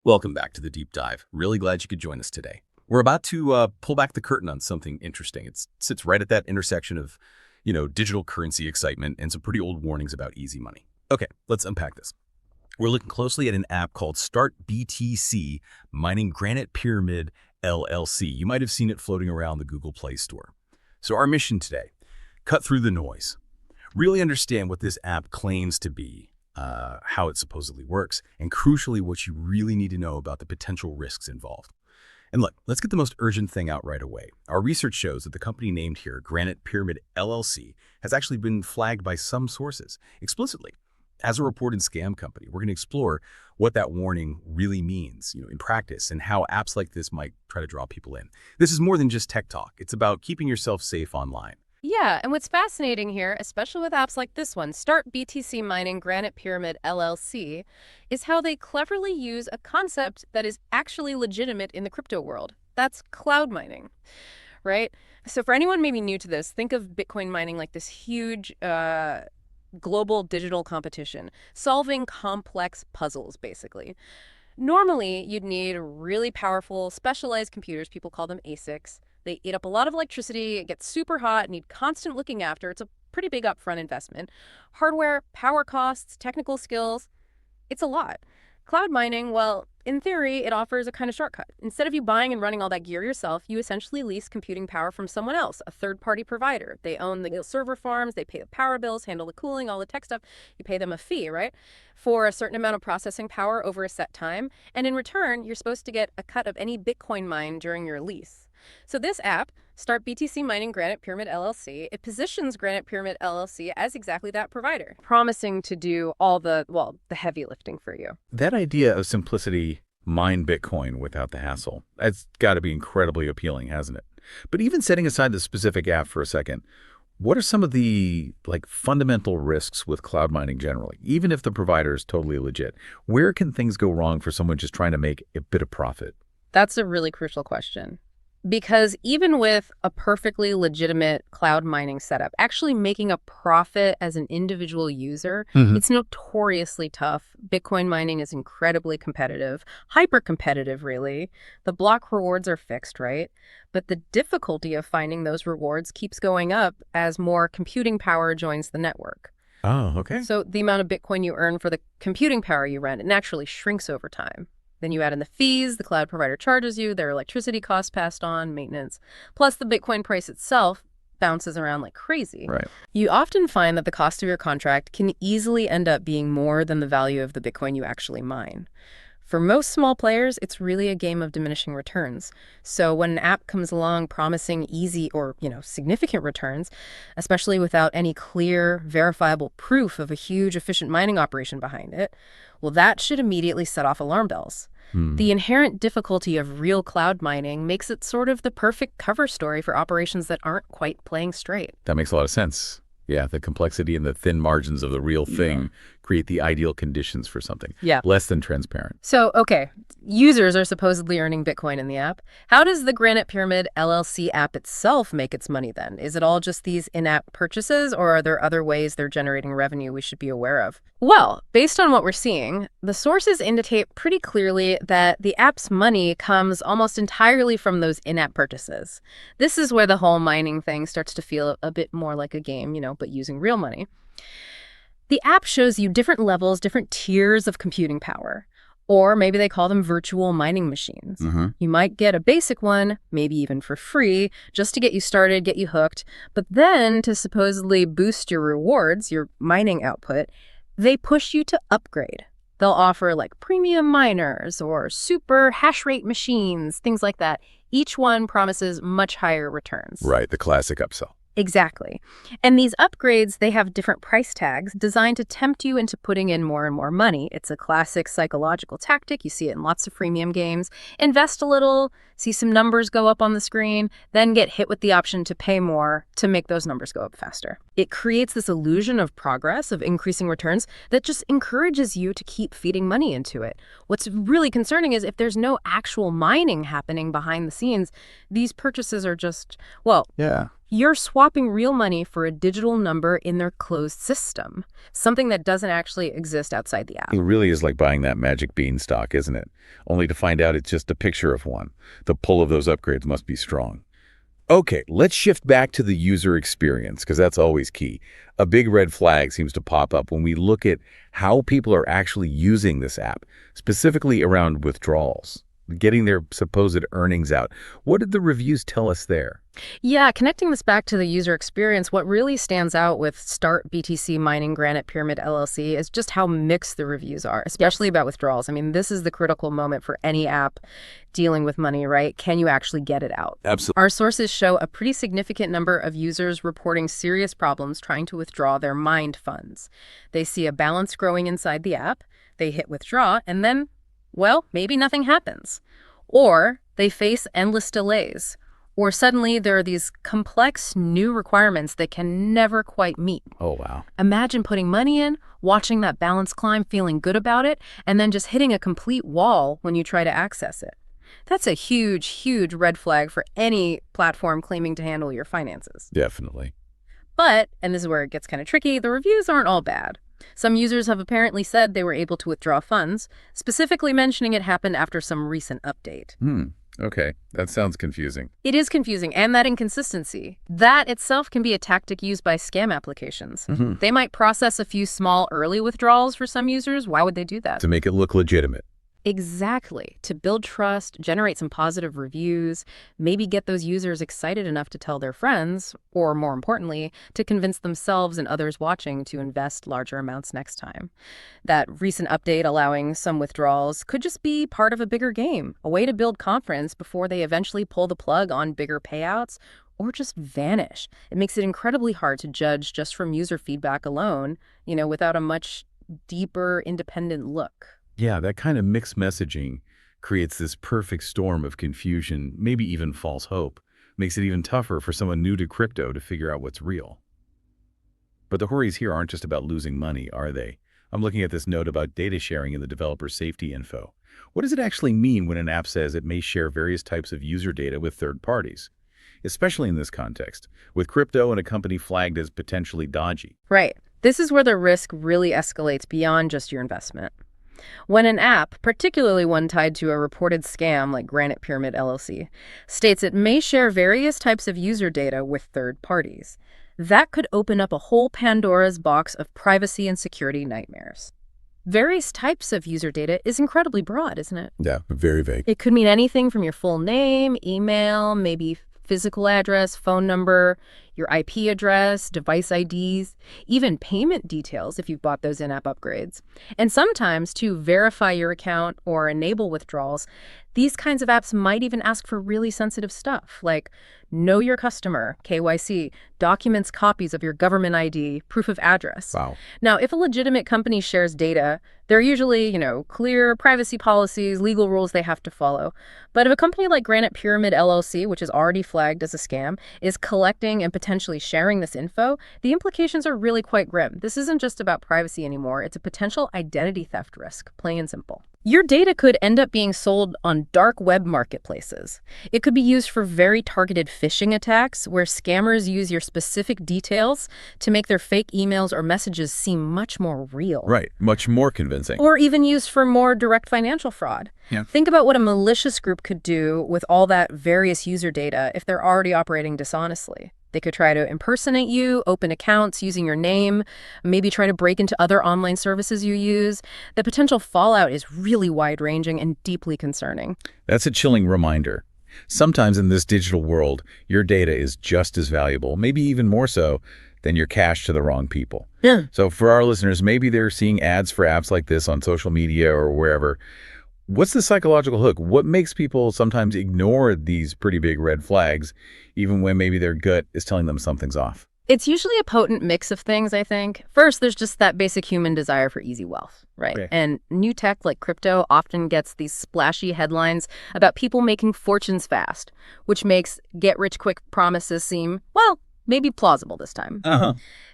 Welcome back to the Deep Dive. Really glad you could join us today. We're about to pull back the curtain on something interesting. It sits right at that intersection of, digital currency excitement and some pretty old warnings about easy money. Okay, let's unpack this. We're looking closely at an app called Start BTC, mining Granite Pyramid LLC. You might have seen it floating around the Google Play Store. So our mission today, cut through the noise. Really understand what this app claims to be, how it supposedly works, and crucially, what you really need to know about the potential risks involved. And look, let's get the most urgent thing out right away. Our research shows that the company named here, Granite Pyramid LLC, has actually been flagged by some sources explicitly as a reported scam company. We're going to explore what that warning really means, in practice, and how apps like this might try to draw people in. This is more than just tech talk. It's about keeping yourself safe online. Yeah, and what's fascinating here, especially with apps like this one, Start BTC Mining Granite Pyramid LLC, is how they cleverly use a concept that is actually legitimate in the crypto world. That's cloud mining, right? So for anyone maybe new to this, think of Bitcoin mining like this huge global digital competition, solving complex puzzles, basically. Normally, you'd need really powerful, specialized computers. People call them ASICs. They eat up a lot of electricity, it gets super hot, need constant looking after. It's a pretty big upfront investment. Hardware, power costs, technical skills, it's a lot. Cloud mining, well, in theory, it offers a kind of shortcut. Instead of you buying and running all that gear yourself, you essentially lease computing power from someone else, a third-party provider. They own the server farms, they pay the power bills, handle the cooling, all the tech stuff. You pay them a fee, right, for a certain amount of processing power over a set time. And in return, you're supposed to get a cut of any Bitcoin mined during your lease. So this app, Start BTC Mining Granite Pyramid LLC, it positions Granite Pyramid LLC as exactly that provider, promising to do all the heavy lifting for you. That idea of simplicity, mine Bitcoin without the hassle, that's got to be incredibly appealing, hasn't it? But even setting aside the specific app for a second, what are some of the fundamental risks with cloud mining generally? Even if the provider is totally legit, where can things go wrong for someone just trying to make a bit of profit? That's a really crucial question. Because even with a perfectly legitimate cloud mining setup, actually making a profit as an individual user, it's notoriously tough. Bitcoin mining is incredibly competitive, hyper competitive, really. The block rewards are fixed, right? But the difficulty of finding those rewards keeps going up as more computing power joins the network. Oh, okay. So the amount of Bitcoin you earn for the computing power you rent, it naturally shrinks over time. Then you add in the fees the cloud provider charges you, their electricity costs passed on, maintenance. Plus the Bitcoin price itself bounces around like crazy. Right. You often find that the cost of your contract can easily end up being more than the value of the Bitcoin you actually mine. For most small players, it's really a game of diminishing returns. So when an app comes along promising easy or, significant returns, especially without any clear, verifiable proof of a huge, efficient mining operation behind it, well, that should immediately set off alarm bells. The inherent difficulty of real cloud mining makes it sort of the perfect cover story for operations that aren't quite playing straight. That makes a lot of sense. Yeah, the complexity and the thin margins of the real thing create the ideal conditions for something. Yeah. Less than transparent. So, okay, users are supposedly earning Bitcoin in the app. How does the Granite Pyramid LLC app itself make its money then? Is it all just these in-app purchases, or are there other ways they're generating revenue we should be aware of? Well, based on what we're seeing, the sources indicate pretty clearly that the app's money comes almost entirely from those in-app purchases. This is where the whole mining thing starts to feel a bit more like a game, but using real money. The app shows you different levels, different tiers of computing power, or maybe they call them virtual mining machines. You might get a basic one, maybe even for free, just to get you started, get you hooked. But then to supposedly boost your rewards, your mining output, they push you to upgrade. They'll offer like premium miners or super hash rate machines, things like that. Each one promises much higher returns. Right, the classic upsell. Exactly. And these upgrades, they have different price tags designed to tempt you into putting in more and more money. It's a classic psychological tactic. You see it in lots of freemium games. Invest a little, see some numbers go up on the screen, then get hit with the option to pay more to make those numbers go up faster. It creates this illusion of progress, of increasing returns, that just encourages you to keep feeding money into it. What's really concerning is if there's no actual mining happening behind the scenes, these purchases are just, You're swapping real money for a digital number in their closed system, something that doesn't actually exist outside the app. It really is like buying that magic beanstalk, isn't it? Only to find out it's just a picture of one. The pull of those upgrades must be strong. Okay, let's shift back to the user experience, because that's always key. A big red flag seems to pop up when we look at how people are actually using this app, specifically around withdrawals, getting their supposed earnings out. What did the reviews tell us there? Yeah, connecting this back to the user experience, what really stands out with Start BTC Mining Granite Pyramid LLC is just how mixed the reviews are, especially about withdrawals. I mean, this is the critical moment for any app dealing with money, right? Can you actually get it out? Absolutely. Our sources show a pretty significant number of users reporting serious problems trying to withdraw their mined funds. They see a balance growing inside the app, they hit withdraw, and then, well, maybe nothing happens. Or they face endless delays. Or suddenly there are these complex new requirements they can never quite meet. Oh, wow. Imagine putting money in, watching that balance climb, feeling good about it, and then just hitting a complete wall when you try to access it. That's a huge, huge red flag for any platform claiming to handle your finances. Definitely. But, and this is where it gets kind of tricky, the reviews aren't all bad. Some users have apparently said they were able to withdraw funds, specifically mentioning it happened after some recent update. Okay, that sounds confusing. It is confusing, and that inconsistency, that itself can be a tactic used by scam applications. They might process a few small early withdrawals for some users. Why would they do that? To make it look legitimate. Exactly. To build trust, generate some positive reviews, maybe get those users excited enough to tell their friends, or more importantly, to convince themselves and others watching to invest larger amounts next time. That recent update allowing some withdrawals could just be part of a bigger game, a way to build confidence before they eventually pull the plug on bigger payouts or just vanish. It makes it incredibly hard to judge just from user feedback alone, without a much deeper independent look. Yeah, that kind of mixed messaging creates this perfect storm of confusion, maybe even false hope. Makes it even tougher for someone new to crypto to figure out what's real. But the worries here aren't just about losing money, are they? I'm looking at this note about data sharing in the developer safety info. What does it actually mean when an app says it may share various types of user data with third parties? Especially in this context, with crypto and a company flagged as potentially dodgy. Right. This is where the risk really escalates beyond just your investment. When an app, particularly one tied to a reported scam like Granite Pyramid LLC, states it may share various types of user data with third parties, that could open up a whole Pandora's box of privacy and security nightmares. Various types of user data is incredibly broad, isn't it? Yeah, very vague. It could mean anything from your full name, email, maybe physical address, phone number, your IP address, device IDs, even payment details if you've bought those in-app upgrades. And sometimes to verify your account or enable withdrawals, these kinds of apps might even ask for really sensitive stuff like know your customer, KYC, documents copies of your government ID, proof of address. Wow. Now, if a legitimate company shares data, there are usually, clear privacy policies, legal rules they have to follow. But if a company like Granite Pyramid LLC, which is already flagged as a scam, is collecting and potentially sharing this info, the implications are really quite grim. This isn't just about privacy anymore. It's a potential identity theft risk, plain and simple. Your data could end up being sold on dark web marketplaces. It could be used for very targeted phishing attacks where scammers use your specific details to make their fake emails or messages seem much more real. Right, much more convincing. Or even used for more direct financial fraud. Yeah. Think about what a malicious group could do with all that various user data if they're already operating dishonestly. They could try to impersonate you, open accounts using your name, maybe try to break into other online services you use. The potential fallout is really wide-ranging and deeply concerning. That's a chilling reminder. Sometimes in this digital world, your data is just as valuable, maybe even more so, than your cash to the wrong people. Yeah. So for our listeners, maybe they're seeing ads for apps like this on social media or wherever. What's the psychological hook? What makes people sometimes ignore these pretty big red flags, even when maybe their gut is telling them something's off? It's usually a potent mix of things, I think. First, there's just that basic human desire for easy wealth, right? Okay. And new tech like crypto often gets these splashy headlines about people making fortunes fast, which makes get-rich-quick promises seem, well, maybe plausible this time.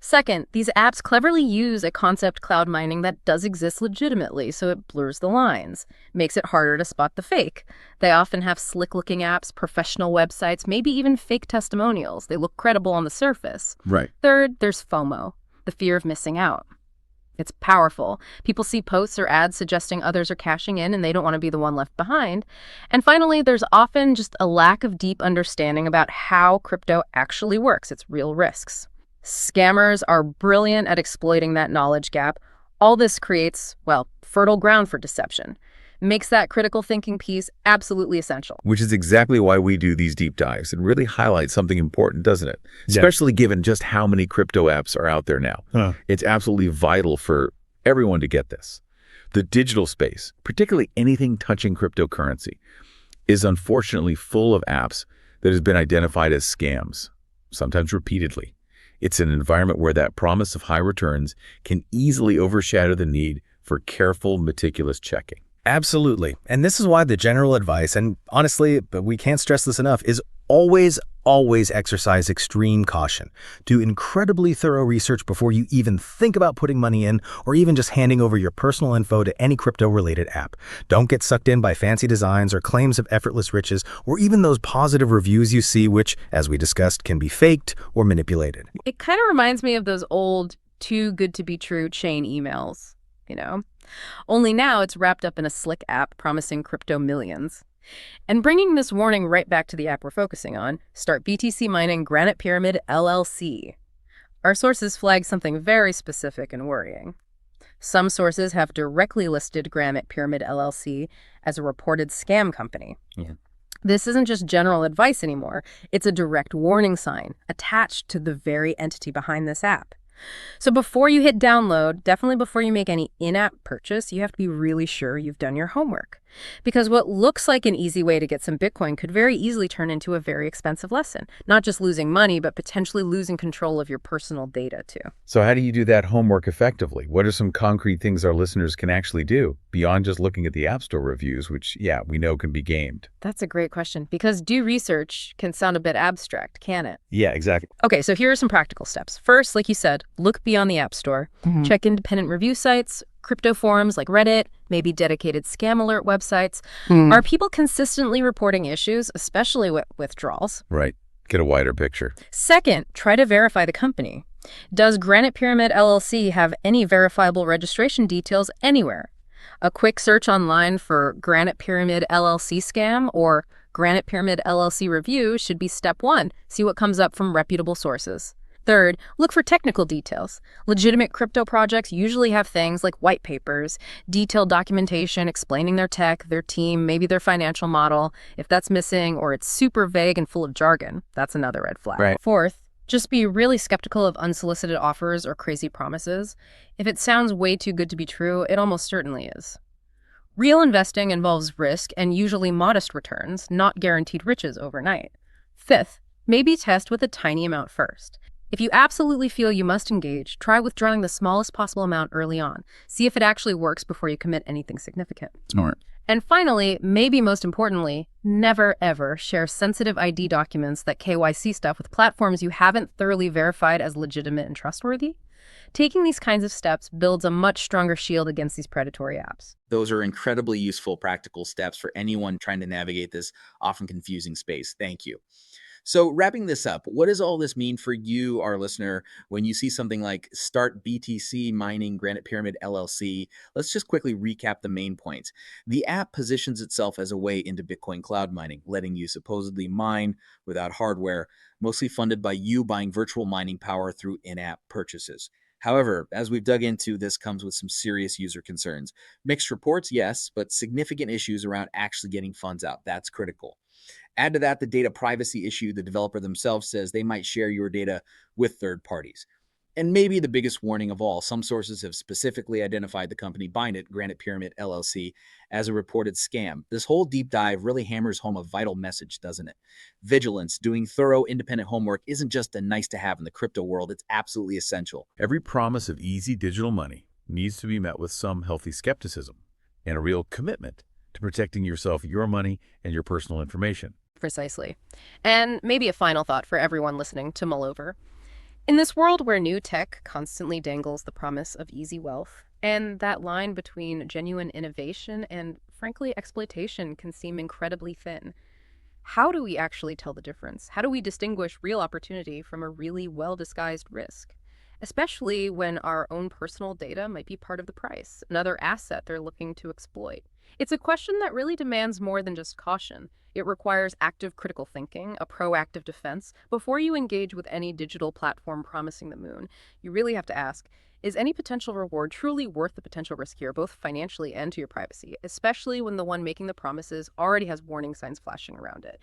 Second, these apps cleverly use a concept cloud mining that does exist legitimately, so it blurs the lines, makes it harder to spot the fake. They often have slick-looking apps, professional websites, maybe even fake testimonials. They look credible on the surface. Right. Third, there's FOMO, the fear of missing out. It's powerful. People see posts or ads suggesting others are cashing in and they don't want to be the one left behind. And finally, there's often just a lack of deep understanding about how crypto actually works, its real risks. Scammers are brilliant at exploiting that knowledge gap. All this creates, well, fertile ground for deception. Makes that critical thinking piece absolutely essential. Which is exactly why we do these deep dives. It really highlights something important, doesn't it? Yeah. Especially given just how many crypto apps are out there now. It's absolutely vital for everyone to get this. The digital space, particularly anything touching cryptocurrency, is unfortunately full of apps that has been identified as scams, sometimes repeatedly. It's an environment where that promise of high returns can easily overshadow the need for careful, meticulous checking. Absolutely. And this is why the general advice, and honestly, but we can't stress this enough, is always exercise extreme caution. Do incredibly thorough research before you even think about putting money in or even just handing over your personal info to any crypto-related app. Don't get sucked in by fancy designs or claims of effortless riches or even those positive reviews you see, which, as we discussed, can be faked or manipulated. It kind of reminds me of those old too good to be true chain emails, you know? Only now it's wrapped up in a slick app promising crypto millions. And bringing this warning right back to the app we're focusing on, Start BTC Mining Granite Pyramid LLC. Our sources flag something very specific and worrying. Some sources have directly listed Granite Pyramid LLC as a reported scam company. Yeah. This isn't just general advice anymore. It's a direct warning sign attached to the very entity behind this app. So before you hit download, definitely before you make any in-app purchase, you have to be really sure you've done your homework. Because what looks like an easy way to get some Bitcoin could very easily turn into a very expensive lesson. Not just losing money, but potentially losing control of your personal data too. So how do you do that homework effectively? What are some concrete things our listeners can actually do beyond just looking at the App Store reviews, which, yeah, we know can be gamed? That's a great question, because do research can sound a bit abstract, can it? Yeah, exactly. Okay, so here are some practical steps. First, like you said, look beyond the App Store. Check independent review sites, crypto forums like Reddit, maybe dedicated scam alert websites. Are people consistently reporting issues, especially with withdrawals? Right. Get a wider picture. Second, try to verify the company. Does Granite Pyramid LLC have any verifiable registration details anywhere? A quick search online for Granite Pyramid LLC scam or Granite Pyramid LLC review should be step one. See what comes up from reputable sources. Third, look for technical details. Legitimate crypto projects usually have things like white papers, detailed documentation explaining their tech, their team, maybe their financial model. If that's missing or it's super vague and full of jargon, that's another red flag. Right. Fourth, just be really skeptical of unsolicited offers or crazy promises. If it sounds way too good to be true, it almost certainly is. Real investing involves risk and usually modest returns, not guaranteed riches overnight. Fifth, maybe test with a tiny amount first. If you absolutely feel you must engage, try withdrawing the smallest possible amount early on. See if it actually works before you commit anything significant. Smart. And finally, maybe most importantly, never ever share sensitive ID documents, that KYC stuff, with platforms you haven't thoroughly verified as legitimate and trustworthy. Taking these kinds of steps builds a much stronger shield against these predatory apps. Those are incredibly useful practical steps for anyone trying to navigate this often confusing space. Thank you. So wrapping this up, what does all this mean for you, our listener, when you see something like Start BTC Mining Granite Pyramid LLC? Let's just quickly recap the main points. The app positions itself as a way into Bitcoin cloud mining, letting you supposedly mine without hardware, mostly funded by you buying virtual mining power through in-app purchases. However, as we've dug into, this comes with some serious user concerns. Mixed reports, yes, but significant issues around actually getting funds out. That's critical. Add to that the data privacy issue. The developer themselves says they might share your data with third parties. And maybe the biggest warning of all, some sources have specifically identified the company behind it, Granite Pyramid LLC, as a reported scam. This whole deep dive really hammers home a vital message, doesn't it? Vigilance, doing thorough independent homework isn't just a nice to have in the crypto world, it's absolutely essential. Every promise of easy digital money needs to be met with some healthy skepticism and a real commitment to protecting yourself, your money, and your personal information. Precisely. And maybe a final thought for everyone listening to mull over. In this world where new tech constantly dangles the promise of easy wealth, and that line between genuine innovation and, frankly, exploitation can seem incredibly thin, how do we actually tell the difference? How do we distinguish real opportunity from a really well-disguised risk? Especially when our own personal data might be part of the price, another asset they're looking to exploit. It's a question that really demands more than just caution. It requires active critical thinking, a proactive defense. Before you engage with any digital platform promising the moon, you really have to ask, is any potential reward truly worth the potential risk here, both financially and to your privacy, especially when the one making the promises already has warning signs flashing around it?